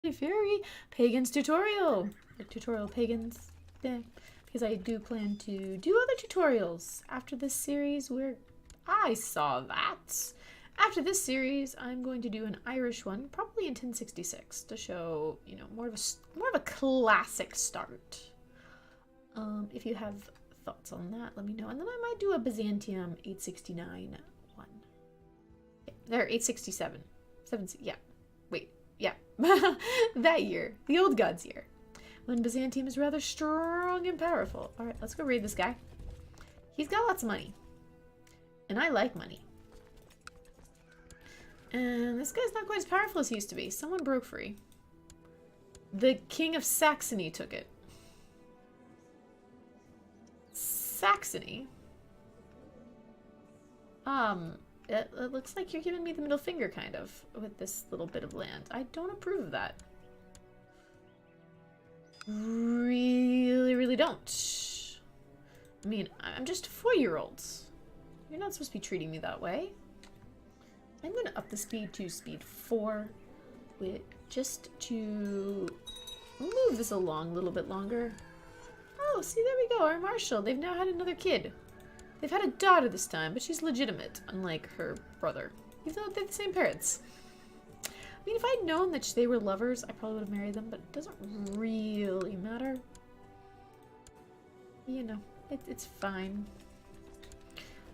Very Pagans tutorial. Tutorial Pagans. Yeah. Because I do plan to do other tutorials after this series where I saw that. After this series, I'm going to do an Irish one, probably in 1066, to show, you know, more of a classic start. If you have thoughts on that, let me know. And then I might do a Byzantium 869 one. Yeah, there, 867. Yeah. Wait, yeah. That year. The old gods year. When Byzantium is rather strong and powerful. Alright, let's go raid this guy. He's got lots of money. And I like money. And this guy's not quite as powerful as he used to be. Someone broke free. The King of Saxony took it. Saxony? It looks like you're giving me the middle finger, kind of, with this little bit of land. I don't approve of that. Really, really don't. I mean, I'm just a 4-year-old. You're not supposed to be treating me that way. I'm going to up the speed to speed 4, just to move this along a little bit longer. Oh, see, there we go, our Marshal. They've now had another kid. They've had a daughter this time, but she's legitimate, unlike her brother. Even though they have the same parents. I mean, if I'd known that they were lovers, I probably would have married them, but it doesn't really matter. You know, it's fine.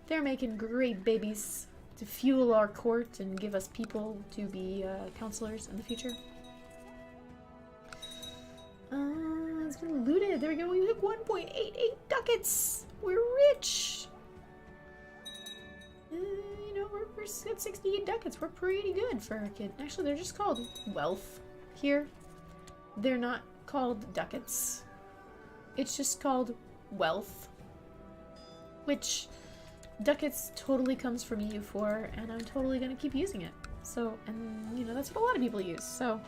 They're making great babies to fuel our court and give us people to be counselors in the future. It's been looted. There we go. We hit 1.88 ducats. We're rich. You know, we're at 68 ducats. We're pretty good for a kid. Actually, they're just called wealth here. They're not called ducats. It's just called wealth. Which ducats totally comes from EU4, and I'm totally going to keep using it. So, and you know, that's what a lot of people use. So,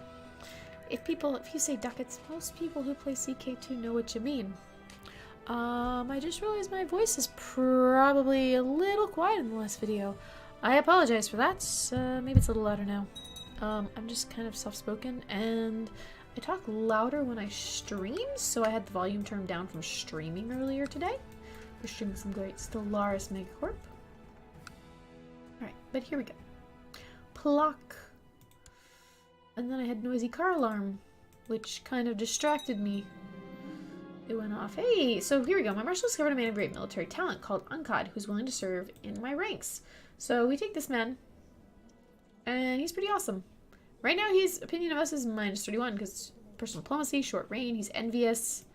if you say ducats, most people who play CK2 know what you mean. I just realized my voice is probably a little quiet in the last video. I apologize for that. Maybe it's a little louder now. I'm just kind of soft-spoken, and I talk louder when I stream, so I had the volume turned down from streaming earlier today. We're streaming some great Stellaris Megacorp. Alright, but here we go. Pluck. And then I had noisy car alarm, which kind of distracted me. It went off. Hey, so here we go. My marshal discovered a man of great military talent called Uncod, who's willing to serve in my ranks. So we take this man, and he's pretty awesome. Right now, his opinion of us is -31 because personal diplomacy, short reign. He's envious.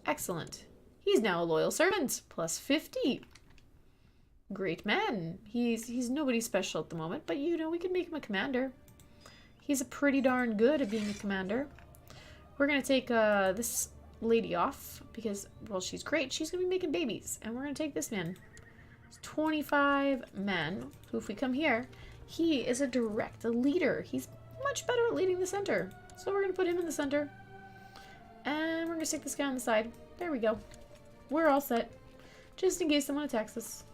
Excellent. He's now a loyal servant, +50. Great man. He's nobody special at the moment, but you know, we can make him a commander. He's a pretty darn good at being a commander. We're gonna take this lady off because, well, she's great. She's gonna be making babies, and we're gonna take this man. It's 25 men who, if we come here, he is a direct leader. He's much better at leading the center. So we're gonna put him in the center, and we're gonna stick this guy on the side. There we go. We're all set, just in case someone attacks us.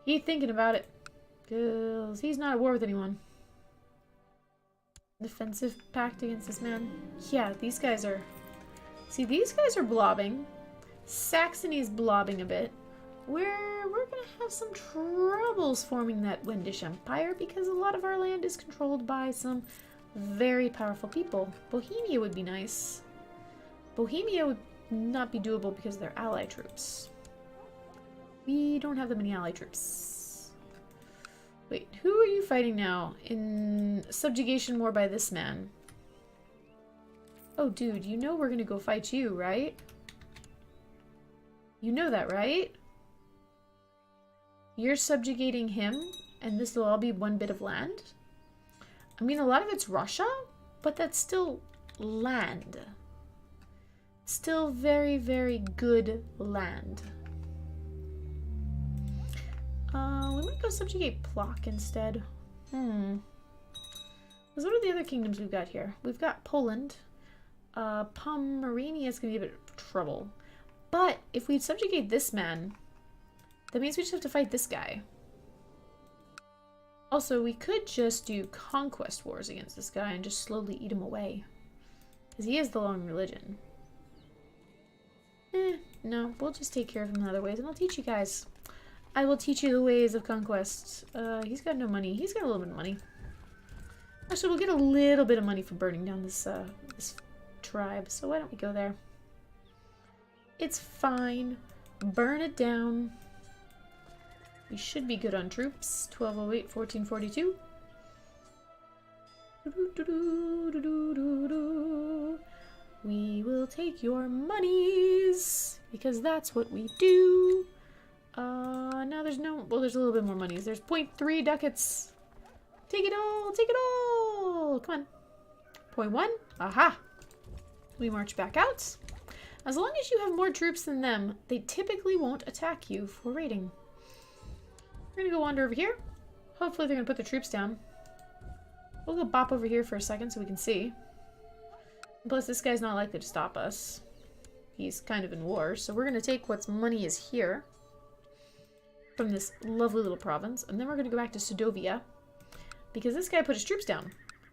He's thinking about it, because he's not at war with anyone. Defensive pact against this man. Yeah, these guys are... See, these guys are blobbing. Saxony's blobbing a bit. We're gonna have some troubles forming that Wendish Empire because a lot of our land is controlled by some very powerful people. Bohemia would be nice. Bohemia would not be doable because they're ally troops. We don't have that many ally troops. Wait, who are you fighting now in subjugation war by this man? Oh, dude, you know we're gonna go fight you, right? You know that, right? You're subjugating him, and this will all be one bit of land? I mean, a lot of it's Russia, but that's still land. Still very, very good land. We might go subjugate Plock instead. What are the other kingdoms we've got here? We've got Poland. Pomerania is going to be a bit of trouble. But if we subjugate this man, that means we just have to fight this guy. Also, we could just do conquest wars against this guy and just slowly eat him away. Because he is the long religion. No, we'll just take care of him in other ways, and I'll teach you guys. I will teach you the ways of conquest. He's got no money. He's got a little bit of money. Actually, we'll get a little bit of money for burning down this tribe, so why don't we go there? It's fine. Burn it down. We should be good on troops. 1208, 1442. We will take your monies, because that's what we do. Now there's no, well, there's a little bit more monies. There's 0.3 ducats. Take it all, take it all. Come on. 0.1, aha. We march back out. As long as you have more troops than them, they typically won't attack you for raiding. We're gonna go wander over here. Hopefully they're gonna put their troops down. We'll go bop over here for a second so we can see. Plus, this guy's not likely to stop us. He's kind of in war, so we're gonna take what's money is here from this lovely little province, and then we're gonna go back to Sudovia because this guy put his troops down,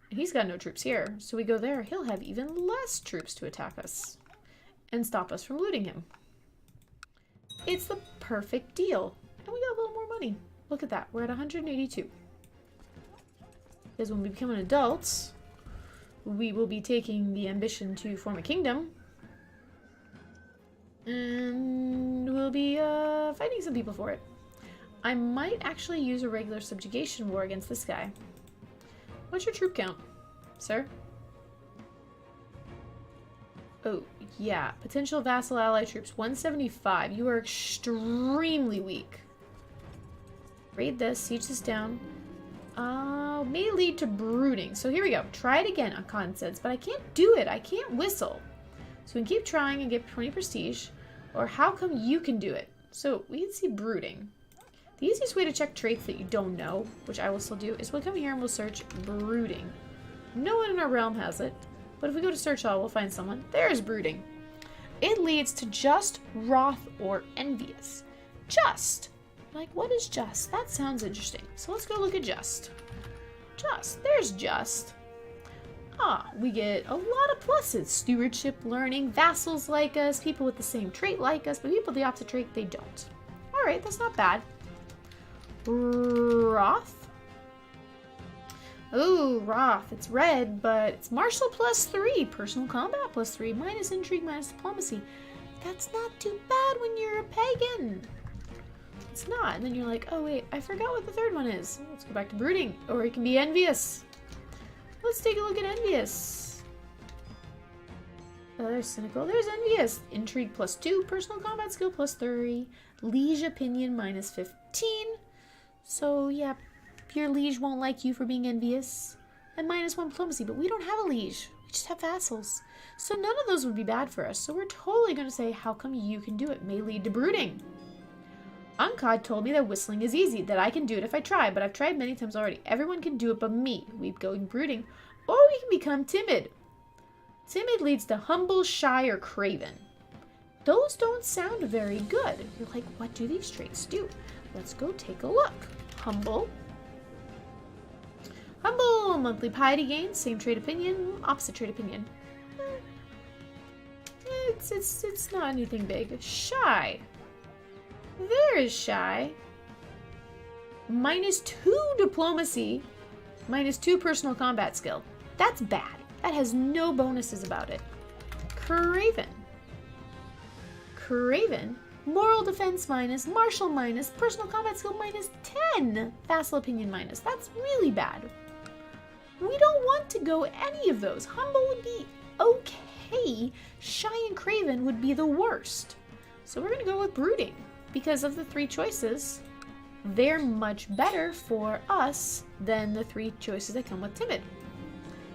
and he's got no troops here. So we go there, he'll have even less troops to attack us and stop us from looting him. It's the perfect deal, and we got a little more money. Look at that, we're at 182. Because when we become an adult, we will be taking the ambition to form a kingdom. And we'll be fighting some people for it. I might actually use a regular subjugation war against this guy. What's your troop count, sir? Oh, yeah. Potential vassal ally troops, 175. You are extremely weak. Raid this, siege this down. May lead to brooding. So here we go. Try it again on consents, but I can't do it. I can't whistle. So we can keep trying and get 20 prestige. Or how come you can do it? So we can see brooding. The easiest way to check traits that you don't know, which I will still do, is we'll come here and we'll search brooding. No one in our realm has it, but if we go to search all, we'll find someone. There's brooding. It leads to just, wroth, or envious. Just. Like, what is just? That sounds interesting. So let's go look at just. Just. There's just. Ah, we get a lot of pluses. Stewardship, learning, vassals like us, people with the same trait like us, but people with the opposite trait, they don't. Alright, that's not bad. Wrath. Ooh, Wrath. It's red, but it's martial +3, personal combat +3, minus intrigue, minus diplomacy. That's not too bad when you're a pagan. It's not. And then you're like, oh wait, I forgot what the third one is. Let's go back to brooding. Or it can be envious. Let's take a look at envious. There's cynical. There's envious. Intrigue +2. Personal combat skill +3. Liege opinion -15. So yeah, your liege won't like you for being envious. And -1 diplomacy. But we don't have a liege. We just have vassals. So none of those would be bad for us. So we're totally going to say, how come you can do it? May lead to brooding. Uncod told me that whistling is easy, that I can do it if I try, but I've tried many times already. Everyone can do it but me. We go in brooding, or we can become timid. Timid leads to humble, shy, or craven. Those don't sound very good. You're like, what do these traits do? Let's go take a look. Humble. Humble, monthly piety gains, same trait opinion, opposite trait opinion. It's not anything big. Shy. There is shy. -2 diplomacy. -2 personal combat skill. That's bad. That has no bonuses about it. Craven. Craven. Moral defense -, martial -, personal combat skill -10. Vassal opinion -. That's really bad. We don't want to go any of those. Humble would be okay. Shy and craven would be the worst. So we're going to go with brooding. Because of the 3 choices, they're much better for us than the 3 choices that come with timid.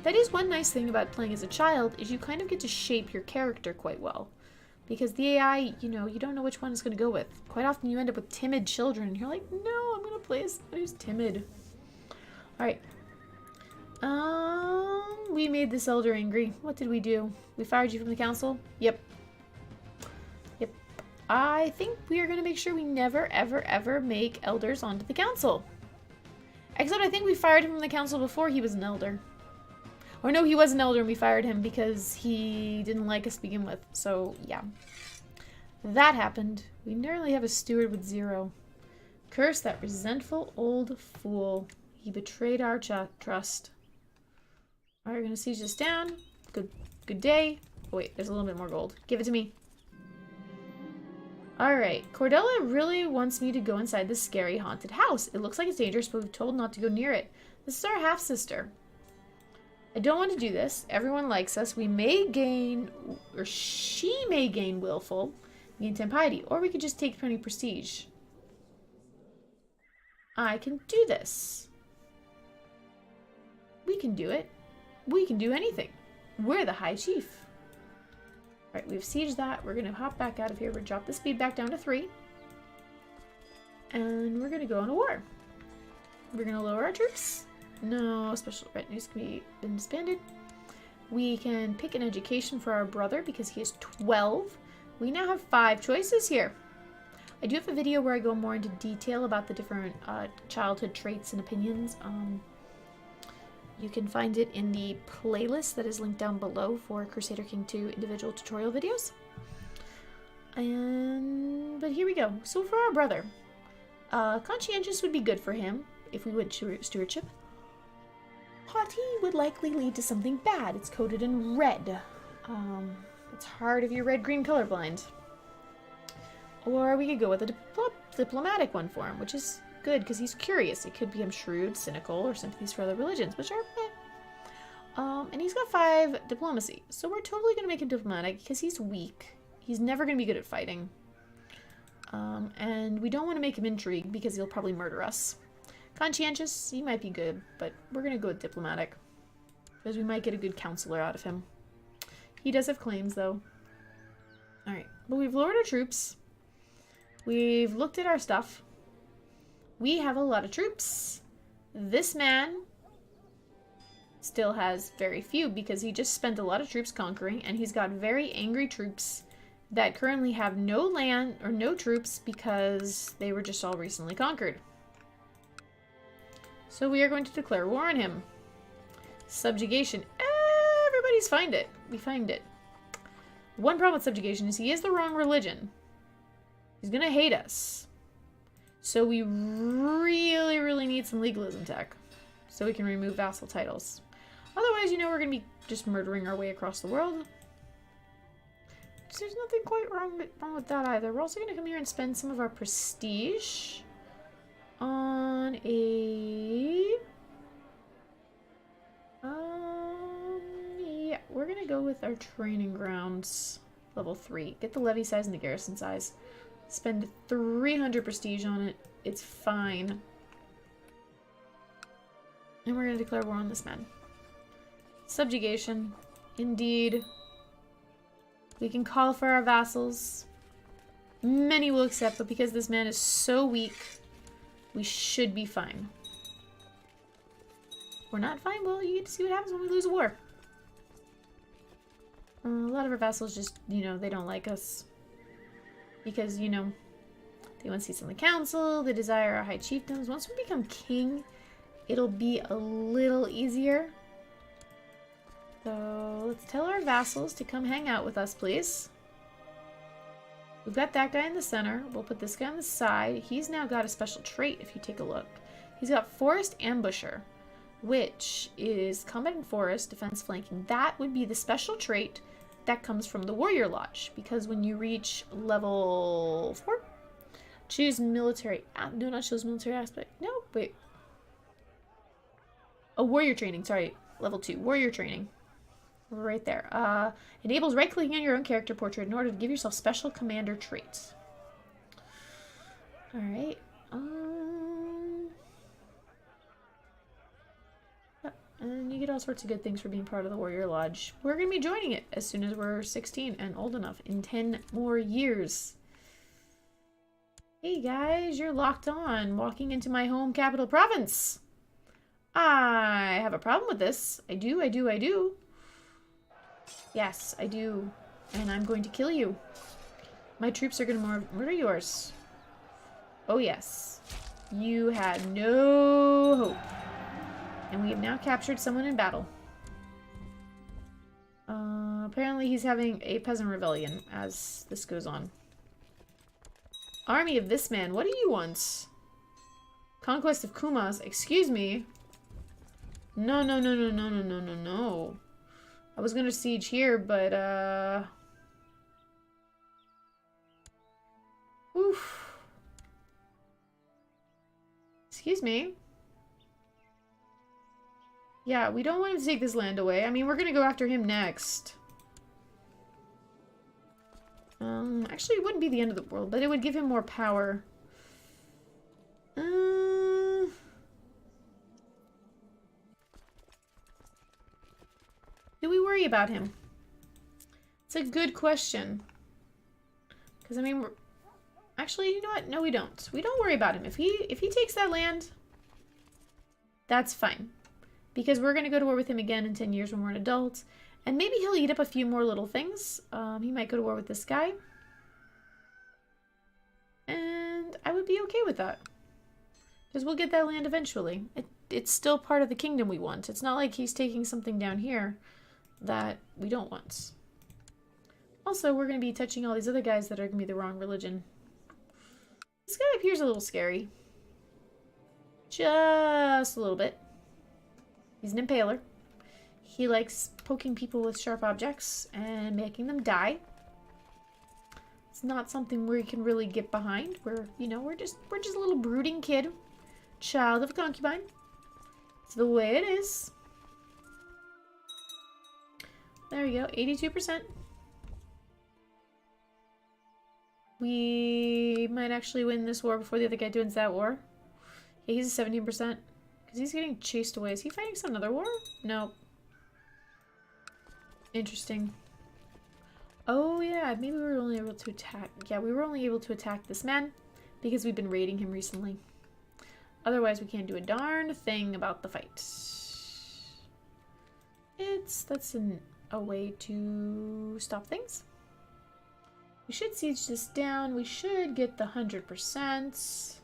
That is one nice thing about playing as a child, is you kind of get to shape your character quite well. Because the AI, you know, you don't know which one it's going to go with. Quite often you end up with timid children, and you're like, no, I'm going to play as somebody who's timid. Alright. We made this elder angry. What did we do? We fired you from the council? Yep. I think we are going to make sure we never, ever, ever make elders onto the council. Except I think we fired him from the council before he was an elder. Or no, he was an elder and we fired him because he didn't like us to begin with. So, yeah. That happened. We nearly have a steward with 0. Curse that resentful old fool. He betrayed our trust. Alright, we're gonna siege this down. Good day. Oh, wait, there's a little bit more gold. Give it to me. Alright, Cordella really wants me to go inside this scary haunted house. It looks like it's dangerous, but we've told not to go near it. This is our half-sister. I don't want to do this. Everyone likes us. We may gain, or she may gain willful, gain 10 piety, or we could just take 20 prestige. I can do this. We can do it. We can do anything. We're the High Chief. Alright, we've sieged that. We're going to hop back out of here. We're going to drop the speed back down to 3. And we're going to go on a war. We're going to lower our troops. No special retinues can be disbanded. We can pick an education for our brother because he is 12. We now have 5 choices here. I do have a video where I go more into detail about the different childhood traits and opinions. You can find it in the playlist that is linked down below for Crusader King 2 individual tutorial videos. But here we go. So for our brother, conscientious would be good for him if we went stewardship. Haughty would likely lead to something bad. It's coded in red. It's hard if you're red-green colorblind. Or we could go with a diplomatic one for him, which is good because he's curious. It could be shrewd, cynical, or sympathies for other religions, which are and he's got 5 diplomacy. So we're totally going to make him diplomatic because he's weak. He's never going to be good at fighting. And we don't want to make him intrigue because he'll probably murder us. Conscientious, he might be good, but we're going to go with diplomatic because we might get a good counselor out of him. He does have claims, though. Alright, but we've lowered our troops. We've looked at our stuff. We have a lot of troops. This man still has very few because he just spent a lot of troops conquering, and he's got very angry troops that currently have no land or no troops because they were just all recently conquered. So we are going to declare war on him. Subjugation. Everybody's find it. We find it. One problem with subjugation is he is the wrong religion. He's gonna hate us. So we really, really need some legalism tech so we can remove vassal titles. Otherwise, you know, we're gonna be just murdering our way across the world. So there's nothing quite wrong with that either. We're also gonna come here and spend some of our prestige on a... yeah, we're gonna go with our training grounds, level 3. Get the levy size and the garrison size. Spend 300 prestige on it. It's fine. And we're gonna declare war on this man. Subjugation. Indeed. We can call for our vassals. Many will accept, but because this man is so weak, we should be fine. If we're not fine, well, you get to see what happens when we lose a war. A lot of our vassals just, you know, they don't like us. Because, you know, they want seats on the council, they desire our high chiefdoms. Once we become king, it'll be a little easier. So, let's tell our vassals to come hang out with us, please. We've got that guy in the center. We'll put this guy on the side. He's now got a special trait, if you take a look. He's got Forest Ambusher, which is combat in forest, defense flanking. That would be the special trait that comes from the Warrior Lodge, because when you reach level 4, choose military. Do not choose military aspect. No, wait. Oh, warrior training. Sorry, level 2. Warrior training. Right there. Enables right-clicking on your own character portrait in order to give yourself special commander traits. All right. And you get all sorts of good things for being part of the Warrior Lodge. We're going to be joining it as soon as we're 16 and old enough in 10 more years. Hey guys, you're locked on, walking into my home capital province. I have a problem with this. I do. Yes, I do. And I'm going to kill you. My troops are going to murder yours. Oh yes. You had no hope. And we have now captured someone in battle. Apparently he's having a peasant rebellion as this goes on. Army of this man, what do you want? Conquest of Kumas, excuse me. No, no, no, no, no, no, no, no, no. I was gonna siege here, but, oof. Excuse me. Yeah, we don't want him to take this land away. I mean, we're gonna go after him next. Actually, it wouldn't be the end of the world, but it would give him more power. Do we worry about him? It's a good question. Because, I mean, actually, you know what? No, we don't. We don't worry about him. If he takes that land, that's fine. Because we're going to go to war with him again in 10 years when we're an adult. And maybe he'll eat up a few more little things. He might go to war with this guy. And I would be okay with that. Because we'll get that land eventually. It's still part of the kingdom we want. It's not like he's taking something down here that we don't want. Also, we're going to be touching all these other guys that are going to be the wrong religion. This guy appears a little scary. Just a little bit. He's an impaler. He likes poking people with sharp objects and making them die. It's not something we can really get behind. We're just a little brooding kid. Child of a concubine. It's the way it is. There we go, 82%. We might actually win this war before the other guy wins that war. Yeah, he's a 17%. Because he's getting chased away. Is he fighting some other war? No. Interesting. Oh yeah, maybe we were only able to attack. Yeah, we were only able to attack this man because we've been raiding him recently. Otherwise, we can't do a darn thing about the fight. That's a way to stop things. We should siege this down. We should get the 100%.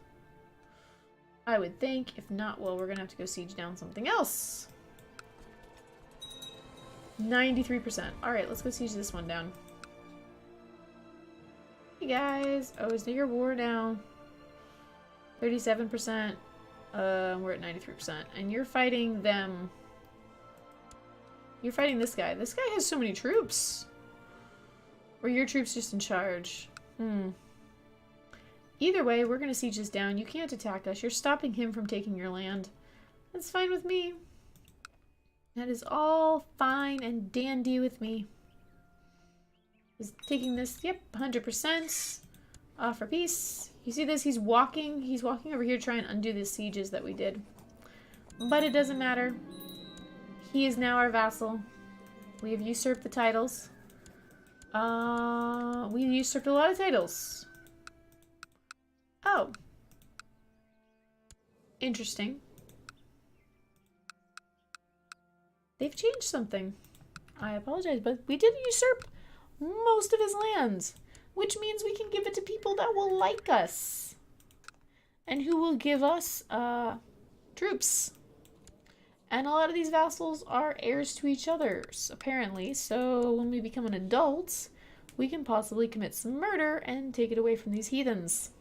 I would think. If not, well, we're gonna have to go siege down something else. 93%. Alright, let's go siege this one down. Hey guys. Oh, is your war now? 37%. We're at 93%. And you're fighting them. You're fighting this guy. This guy has so many troops. Or your troops just in charge. Either way, we're going to siege this down. You can't attack us. You're stopping him from taking your land. That's fine with me. That is all fine and dandy with me. He's taking this, yep, 100%. For peace. You see this? He's walking over here trying to undo the sieges that we did. But it doesn't matter. He is now our vassal. We have usurped the titles. We usurped a lot of titles. Oh. Interesting. They've changed something. I apologize, but we did usurp most of his lands. Which means we can give it to people that will like us. And who will give us, troops. And a lot of these vassals are heirs to each other's, apparently. So when we become an adult, we can possibly commit some murder and take it away from these heathens.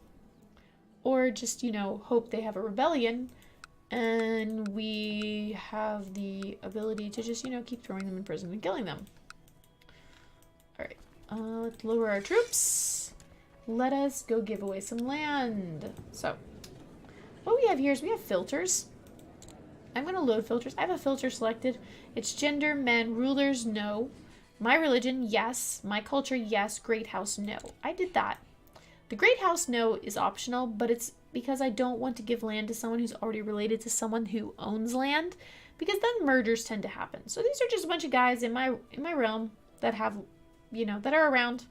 Or just, hope they have a rebellion. And we have the ability to just, keep throwing them in prison and killing them. Alright. Let's lower our troops. Let us go give away some land. So, what we have here is we have filters. I'm going to load filters. I have a filter selected. It's gender, men, rulers, no. My religion, yes. My culture, yes. Great house, no. I did that. The great house, no, is optional, but it's because I don't want to give land to someone who's already related to someone who owns land, because then murders tend to happen. So these are just a bunch of guys in my realm that have, that are around.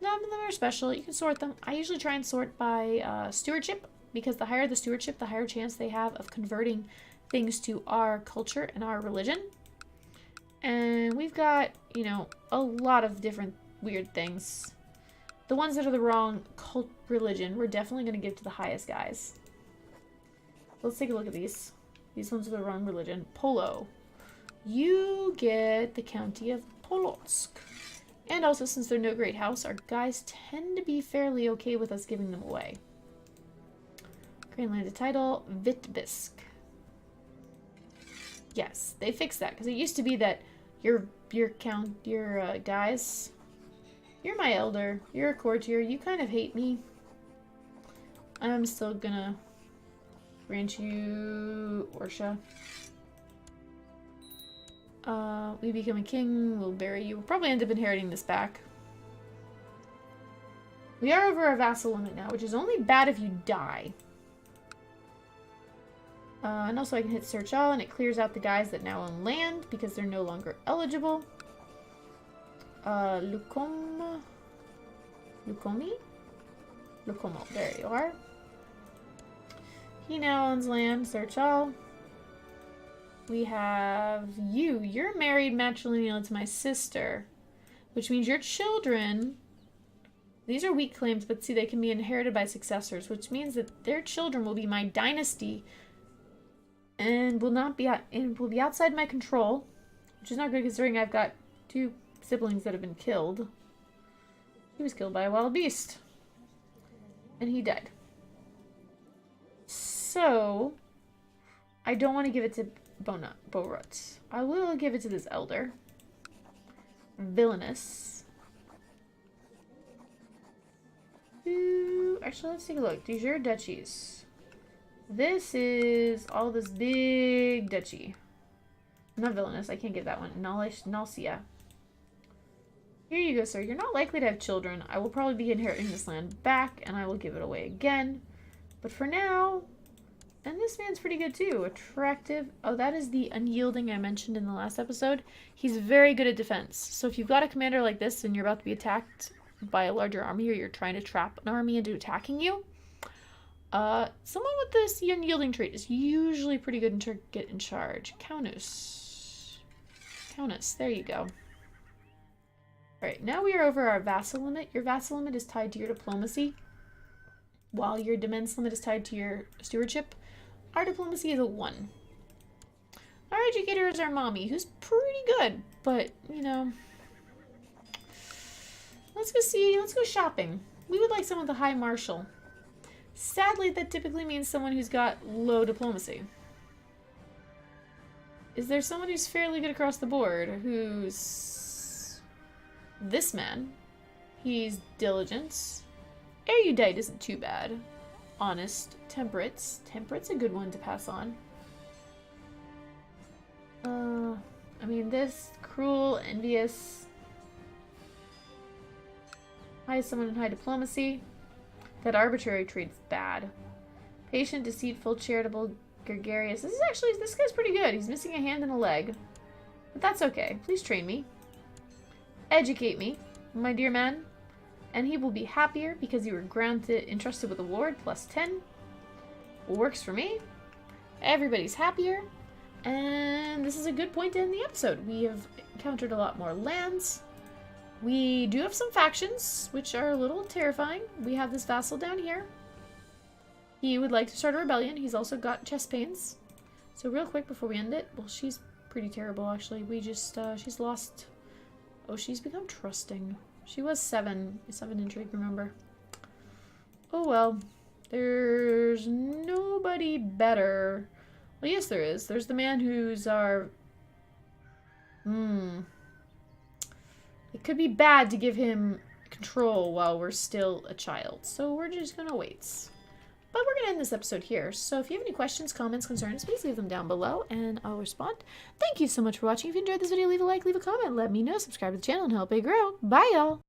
None of them are special. You can sort them. I usually try and sort by stewardship, because the higher the stewardship, the higher chance they have of converting things to our culture and our religion. And we've got, a lot of different weird things. The ones that are the wrong cult religion, we're definitely going to give to the highest guys. Let's take a look at these. These ones are the wrong religion. Polo. You get the county of Polotsk. And also, since they're no great house, our guys tend to be fairly okay with us giving them away. Grand landed title, Vitebsk. Yes, they fixed that, because it used to be that your guys, you're my elder, you're a courtier, you kind of hate me. I'm still gonna grant you Orsha. We become a king, we'll bury you. We'll probably end up inheriting this back. We are over our vassal limit now, which is only bad if you die. And also I can hit search all, and it clears out the guys that now own land because they're no longer eligible. Lukomi? Lukomo, there you are. He now owns land, search all. We have you. You're married matrilineal to my sister, which means your children, these are weak claims, but see, they can be inherited by successors, which means that their children will be my dynasty and will be outside my control, which is not good considering I've got 2 siblings that have been killed. He was killed by a wild beast, and he died. So I don't want to give it to Borut. I will give it to this elder. Villainous. Ooh, actually, let's take a look. These are duchies. This is all this big duchy. Not villainous. I can't give that one. Nalcia. Here you go, sir. You're not likely to have children. I will probably be inheriting this land back, and I will give it away again. But for now... And this man's pretty good too. Attractive. Oh, that is the unyielding I mentioned in the last episode. He's very good at defense. So if you've got a commander like this and you're about to be attacked by a larger army, or you're trying to trap an army into attacking you, someone with this unyielding trait is usually pretty good to get in charge. Countess, there you go. Alright, now we are over our vassal limit. Your vassal limit is tied to your diplomacy, while your demesne limit is tied to your stewardship. Our diplomacy is a 1. Our educator is our mommy, who's pretty good, but, you know, let's go shopping. We would like someone with a high martial. Sadly, that typically means someone who's got low diplomacy. Is there someone who's fairly good across the board? Who's this man? He's diligence. Erudite isn't too bad. Honest. Temperate's a good one to pass on. I mean, this cruel, envious. High someone in high diplomacy. That arbitrary trait's bad. Patient, deceitful, charitable, gregarious. This guy's pretty good. He's missing a hand and a leg. But that's okay. Please train me. Educate me, my dear man. And he will be happier because you were entrusted with a ward, +10. Works for me. Everybody's happier. And this is a good point to end the episode. We have encountered a lot more lands. We do have some factions, which are a little terrifying. We have this vassal down here. He would like to start a rebellion. He's also got chest pains. So real quick before we end it, well, she's pretty terrible, actually. We just, she's lost... Oh, she's become trusting. She was 7 intrigue, remember? Oh well. There's nobody better. Well, yes there is. There's the man who's our... It could be bad to give him control while we're still a child. So we're just gonna wait. But we're gonna end this episode here. So if you have any questions, comments, concerns, please leave them down below and I'll respond. Thank you so much for watching. If you enjoyed this video, leave a like, leave a comment, let me know, subscribe to the channel and help it grow. Bye y'all!